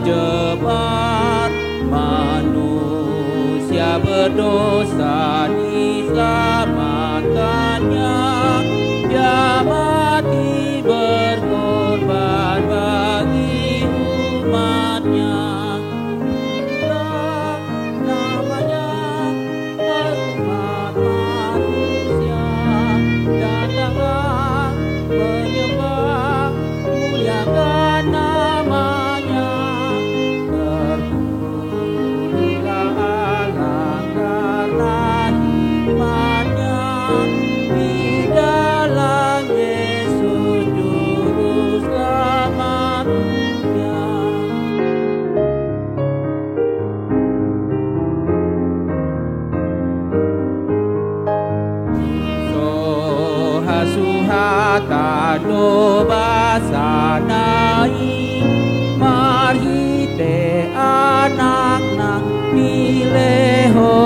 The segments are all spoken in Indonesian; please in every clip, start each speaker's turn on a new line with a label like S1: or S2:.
S1: cepat manusia berdosa diselamatkannya. Dia mati berkorban bagi umatnya. Namanya umat manusia, datanglah menyembah, muliakan namanya. Terpujilah Allah karena hikmat-Nya, di dalam Yesus Juru Selamat dunia. Sohasuhata no basanai, marhite anak nang pilehonai.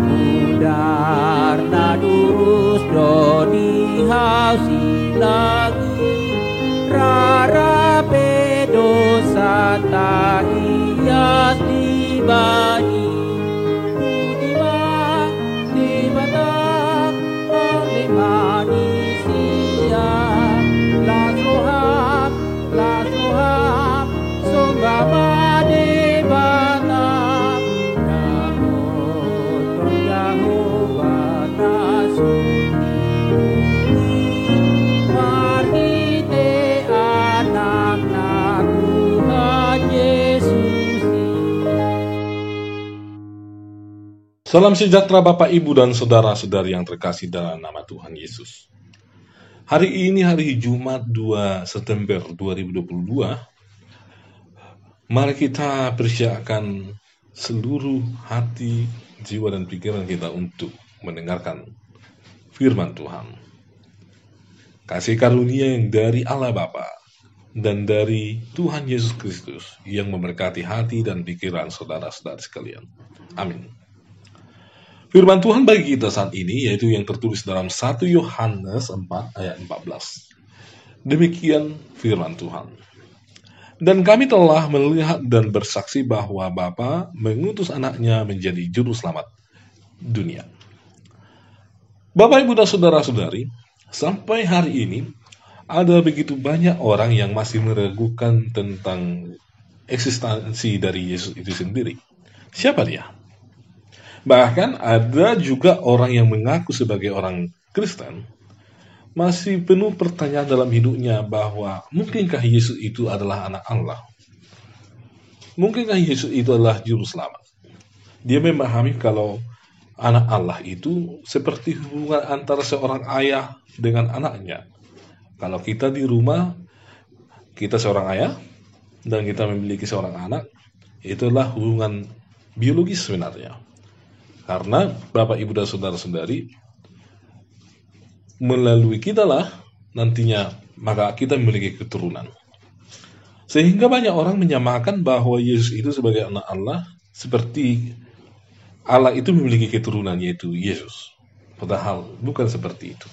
S1: Udar nadurus dodi hausi lagi, rara pedosa tak ias dibani. Tiba tak oleh manusia, las roham, sombah bade bana, namoton Yahova nasuni, marhite anak na Tuhan Yesus.
S2: Salam sejahtera Bapak, Ibu, dan saudara-saudari yang terkasih dalam nama Tuhan Yesus. Hari ini hari Jumat 2 September 2022. Mari kita persiapkan seluruh hati, jiwa, dan pikiran kita untuk mendengarkan firman Tuhan. Kasih karunia yang dari Allah Bapa dan dari Tuhan Yesus Kristus yang memberkati hati dan pikiran saudara-saudari sekalian. Amin. Firman Tuhan bagi kita saat ini yaitu yang tertulis dalam 1 Yohanes 4 ayat 14. Demikian firman Tuhan. Dan kami telah melihat dan bersaksi bahwa Bapa mengutus anaknya menjadi juru selamat dunia. Bapak, Ibu, dan saudara-saudari, sampai hari ini ada begitu banyak orang yang masih meragukan tentang eksistensi dari Yesus itu sendiri. Siapa dia? Bahkan ada juga orang yang mengaku sebagai orang Kristen, masih penuh pertanyaan dalam hidupnya bahwa mungkinkah Yesus itu adalah anak Allah? Mungkinkah Yesus itu adalah juru selamat? Dia memahami kalau anak Allah itu seperti hubungan antara seorang ayah dengan anaknya. Kalau kita di rumah, kita seorang ayah, dan kita memiliki seorang anak, itulah hubungan biologis sebenarnya. Karena Bapak, Ibu, dan saudara-saudari, melalui kitalah nantinya maka kita memiliki keturunan. Sehingga banyak orang menyamakan bahwa Yesus itu sebagai anak Allah, seperti Allah itu memiliki keturunan yaitu Yesus. Padahal bukan seperti itu.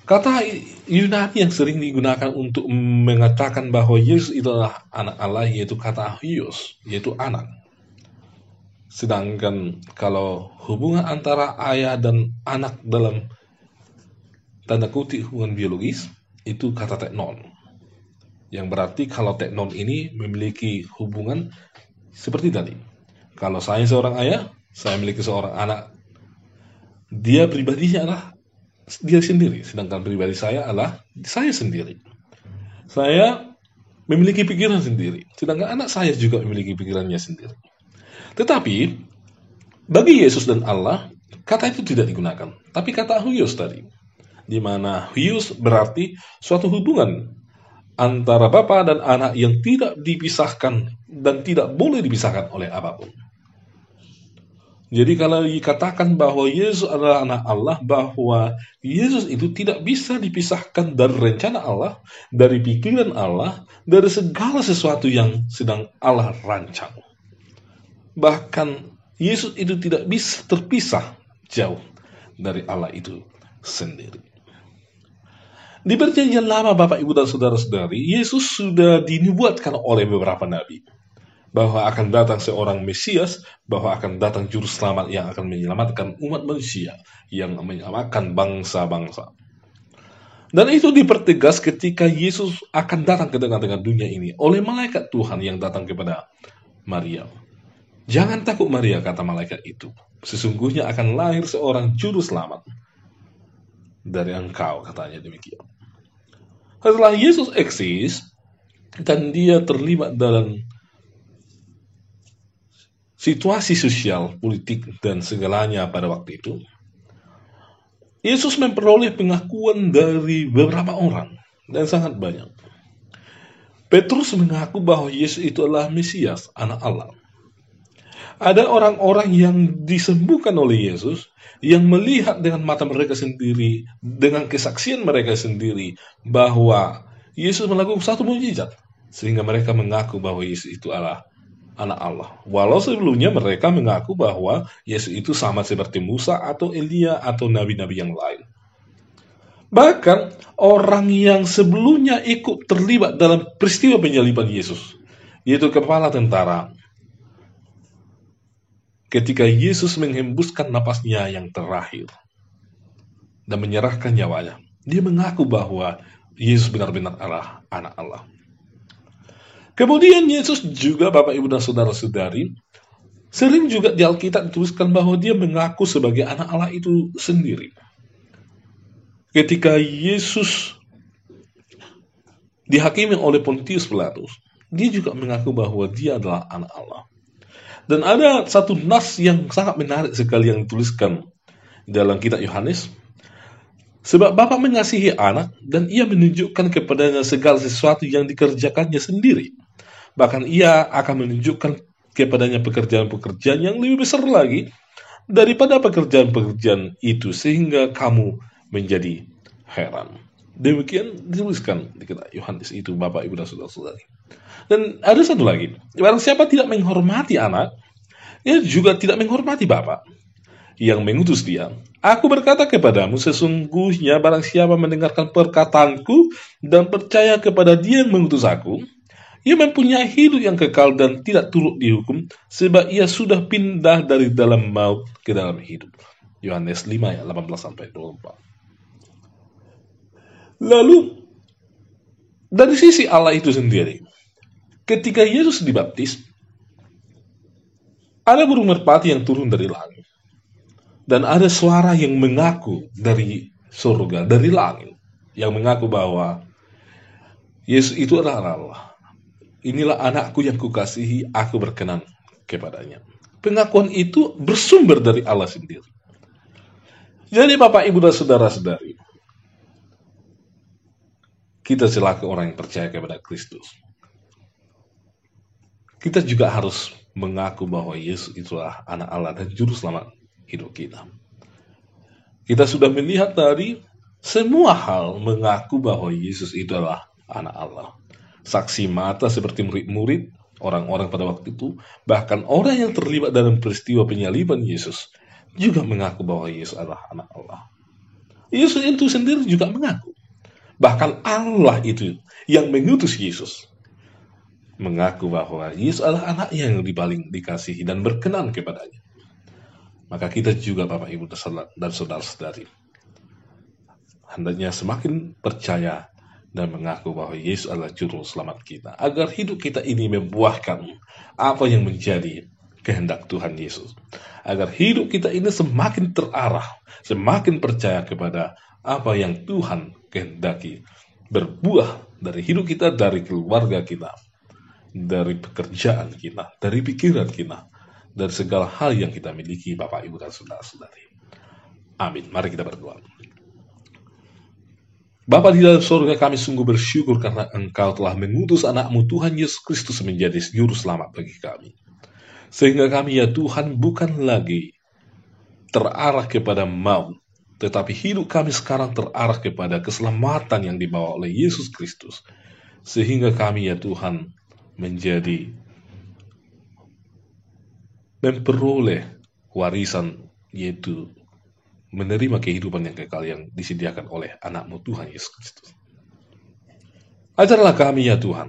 S2: Kata Yunani yang sering digunakan untuk mengatakan bahwa Yesus itu adalah anak Allah yaitu kata huios, yaitu anak. Sedangkan kalau hubungan antara ayah dan anak dalam tanda kutip hubungan biologis, itu kata teknon. Yang berarti kalau teknon ini memiliki hubungan seperti tadi. Kalau saya seorang ayah, saya memiliki seorang anak, dia pribadinya adalah dia sendiri. Sedangkan pribadi saya adalah saya sendiri. Saya memiliki pikiran sendiri. Sedangkan anak saya juga memiliki pikirannya sendiri. Tetapi bagi Yesus dan Allah, kata itu tidak digunakan. Tapi kata huios tadi, di mana huios berarti suatu hubungan antara bapa dan anak yang tidak dipisahkan dan tidak boleh dipisahkan oleh apapun. Jadi kalau dikatakan bahwa Yesus adalah anak Allah, bahwa Yesus itu tidak bisa dipisahkan dari rencana Allah, dari pikiran Allah, dari segala sesuatu yang sedang Allah rancang. Bahkan Yesus itu tidak bisa terpisah jauh dari Allah itu sendiri. Di perjanjian lama, Bapak, Ibu, dan saudara-saudari, Yesus sudah dinubuatkan oleh beberapa nabi bahwa akan datang seorang Mesias, bahwa akan datang juru selamat yang akan menyelamatkan umat manusia, yang menyelamatkan bangsa-bangsa. Dan itu dipertegas ketika Yesus akan datang ke tengah-tengah dunia ini oleh malaikat Tuhan yang datang kepada Maria. Jangan takut Maria, kata malaikat itu. Sesungguhnya akan lahir seorang juru selamat dari engkau, katanya demikian. Setelah Yesus eksis dan dia terlibat dalam situasi sosial, politik, dan segalanya pada waktu itu, Yesus memperoleh pengakuan dari beberapa orang, dan sangat banyak. Petrus mengaku bahwa Yesus itu adalah Mesias, anak Allah. Ada orang-orang yang disembuhkan oleh Yesus, yang melihat dengan mata mereka sendiri, dengan kesaksian mereka sendiri, bahwa Yesus melakukan satu mukjizat, sehingga mereka mengaku bahwa Yesus itu adalah anak Allah. Walau sebelumnya mereka mengaku bahwa Yesus itu sama seperti Musa atau Elia atau nabi-nabi yang lain. Bahkan orang yang sebelumnya ikut terlibat dalam peristiwa penyaliban Yesus, yaitu kepala tentara, ketika Yesus menghembuskan napasnya yang terakhir dan menyerahkan nyawanya, dia mengaku bahwa Yesus benar-benar adalah anak Allah. Kemudian Yesus juga, Bapak, Ibu, dan saudara-saudari, sering juga di Alkitab dituliskan bahwa dia mengaku sebagai anak Allah itu sendiri. Ketika Yesus dihakimi oleh Pontius Pilatus, dia juga mengaku bahwa dia adalah anak Allah. Dan ada satu nas yang sangat menarik sekali yang dituliskan dalam kitab Yohanes. Sebab Bapa mengasihi anak dan ia menunjukkan kepadanya segala sesuatu yang dikerjakannya sendiri. Bahkan ia akan menunjukkan kepadanya pekerjaan-pekerjaan yang lebih besar lagi daripada pekerjaan-pekerjaan itu, sehingga kamu menjadi heran. Demikian dituliskan di kitab Yohanes itu, Bapak, Ibu, dan saudara-saudari. Dan ada satu lagi, barang siapa tidak menghormati anak, ia juga tidak menghormati Bapa yang mengutus dia. Aku berkata kepadamu, sesungguhnya barang siapa mendengarkan perkataanku dan percaya kepada dia yang mengutus aku, ia mempunyai hidup yang kekal dan tidak turut dihukum, sebab ia sudah pindah dari dalam maut ke dalam hidup. Yohanes 5 ayat 18-24. Lalu, dari sisi Allah itu sendiri, ketika Yesus dibaptis, ada burung merpati yang turun dari langit. Dan ada suara yang mengaku dari surga, dari langit, yang mengaku bahwa Yesus itu adalah Allah. Inilah anakku yang kukasihi, aku berkenan kepadanya. Pengakuan itu bersumber dari Allah sendiri. Jadi Bapak, Ibu, dan saudara-saudari, kita selaku orang yang percaya kepada Kristus, kita juga harus mengaku bahwa Yesus itulah anak Allah dan juru selamat hidup kita. Kita sudah melihat tadi, semua hal mengaku bahwa Yesus itu adalah anak Allah. Saksi mata seperti murid-murid, orang-orang pada waktu itu, bahkan orang yang terlibat dalam peristiwa penyaliban Yesus, juga mengaku bahwa Yesus adalah anak Allah. Yesus itu sendiri juga mengaku. Bahkan Allah itu yang mengutus Yesus mengaku bahwa Yesus adalah anaknya yang paling dikasihi dan berkenan kepadanya. Maka kita juga, Bapak, Ibu, dan saudara-saudari, hendaknya semakin percaya dan mengaku bahwa Yesus adalah juru selamat kita, agar hidup kita ini membuahkan apa yang menjadi kehendak Tuhan Yesus, agar hidup kita ini semakin terarah, semakin percaya kepada apa yang Tuhan kehendaki berbuah dari hidup kita, dari keluarga kita, dari pekerjaan kita, dari pikiran kita, dari segala hal yang kita miliki, Bapak, Ibu, dan saudara-saudari. Amin. Mari kita berdoa. Bapa di dalam surga, kami sungguh bersyukur karena Engkau telah mengutus anak-Mu Tuhan Yesus Kristus menjadi juru selamat bagi kami. Sehingga kami, ya Tuhan, bukan lagi terarah kepada maut, tetapi hidup kami sekarang terarah kepada keselamatan yang dibawa oleh Yesus Kristus. Sehingga kami, ya Tuhan, menjadi memperoleh warisan, yaitu menerima kehidupan yang kekal yang disediakan oleh anak-Mu Tuhan Yesus Kristus. Ajarlah kami ya Tuhan,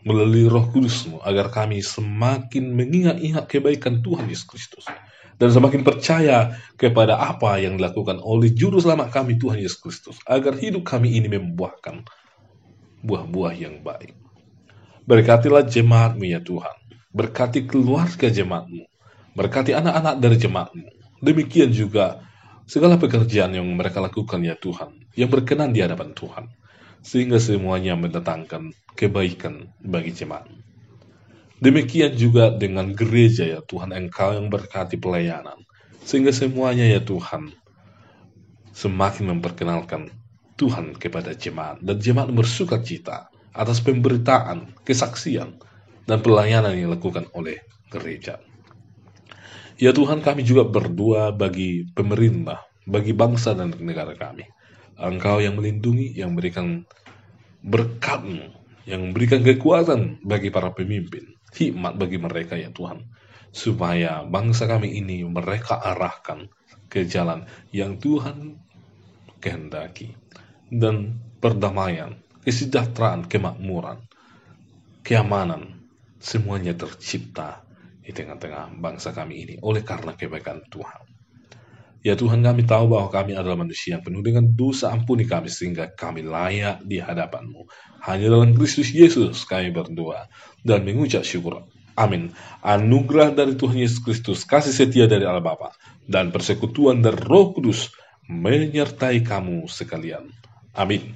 S2: melalui Roh Kudus-Mu, agar kami semakin mengingat-ingat kebaikan Tuhan Yesus Kristus, dan semakin percaya kepada apa yang dilakukan oleh Juru Selamat kami Tuhan Yesus Kristus, agar hidup kami ini membuahkan buah-buah yang baik. Berkatilah jemaat-Mu ya Tuhan, berkati keluarga jemaat-Mu, berkati anak-anak dari jemaat-Mu, demikian juga segala pekerjaan yang mereka lakukan ya Tuhan, yang berkenan di hadapan Tuhan, sehingga semuanya mendatangkan kebaikan bagi jemaat. Demikian juga dengan gereja ya Tuhan, Engkau yang berkati pelayanan, sehingga semuanya ya Tuhan semakin memperkenalkan Tuhan kepada jemaat, dan jemaat bersukacita atas pemberitaan, kesaksian, dan pelayanan yang dilakukan oleh gereja. Ya Tuhan, kami juga berdoa bagi pemerintah, bagi bangsa dan negara kami. Engkau yang melindungi, yang memberikan berkat-Mu, yang memberikan kekuatan bagi para pemimpin, hikmat bagi mereka ya Tuhan, supaya bangsa kami ini mereka arahkan ke jalan yang Tuhan kehendaki, dan perdamaian, kesejahteraan, kemakmuran, keamanan, semuanya tercipta di tengah-tengah bangsa kami ini oleh karena kebaikan Tuhan. Ya Tuhan, kami tahu bahwa kami adalah manusia yang penuh dengan dosa, ampuni kami sehingga kami layak di hadapan-Mu. Hanya dalam Kristus Yesus kami berdoa dan mengucap syukur. Amin. Anugerah dari Tuhan Yesus Kristus, kasih setia dari Allah Bapa, dan persekutuan dari Roh Kudus menyertai kamu sekalian. Amin.